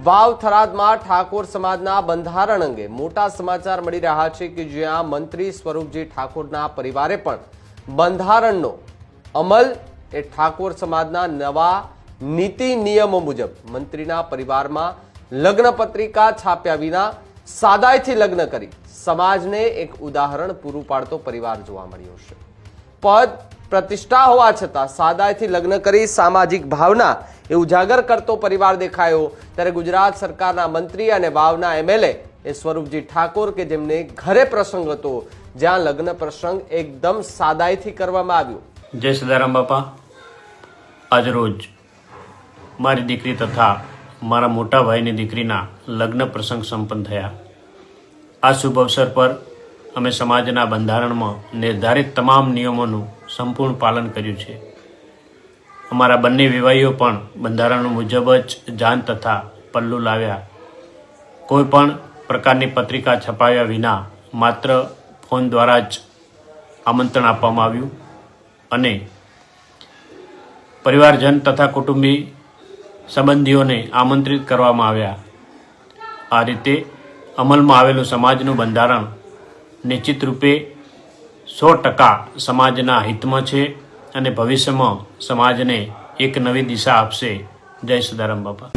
વાવ થરાદમાં ઠાકોર સમાજના બંધારણ અંગે મોટા સમાચાર મળી રહ્યા છે કે જ્યાં મંત્રી સ્વરૂપજી ઠાકોરના પરિવારે પણ બંધારણનો અમલ એ ઠાકોર સમાજના નવા નીતિ નિયમો મુજબ મંત્રીના પરિવારમાં લગ્ન પત્રિકા છાપ્યા વિના સાદાઈથી લગ્ન કરી સમાજને એક ઉદાહરણ પૂરું પાડતો પરિવાર જોવા મળ્યો છે। પદ પ્રતિષ્ઠા હોવા છતાં સાદાઈથી લગ્ન કરી સામાજિક ભાવના એ ઉજાગર કરતો પરિવાર દેખાયો। ત્યારે ગુજરાત સરકારના મંત્રી અને વાવના એમએલએ એ સ્વરૂપજી ઠાકોર કે જેમને ઘરે પ્રસંગ હતો જ્યાં લગ્ન પ્રસંગ એકદમ સાદાઈથી કરવામાં આવ્યો। જય સદારામ બાપા। આજ રોજ મારી દીકરી તથા મારા મોટા ભાઈની દીકરીના લગ્ન પ્રસંગ સંપન્ન થયા। આ શુભ અવસર પર અમે સમાજના બંધારણમાં નિર્ધારિત તમામ નિયમોનું સંપૂર્ણ પાલન કર્યું છે। અમારા બંને વિવાહીઓ પણ બંધારણ મુજબ જ જાન તથા પલ્લુ લાવ્યા। કોઈ પણ પ્રકારની પત્રિકા છપાવ્યા વિના માત્ર ફોન દ્વારા જ આમંત્રણ આપવામાં આવ્યું અને પરિવારજન તથા કુટુંબી સંબંધીઓને આમંત્રિત કરવામાં આવ્યા। આ રીતે અમલમાં આવેલું સમાજનું બંધારણ નિશ્ચિત રૂપે 100% સમાજના હિતમાં છે અને ભવિષ્યમાં સમાજને એક નવી દિશા આપશે। જય સદારામ બાપા।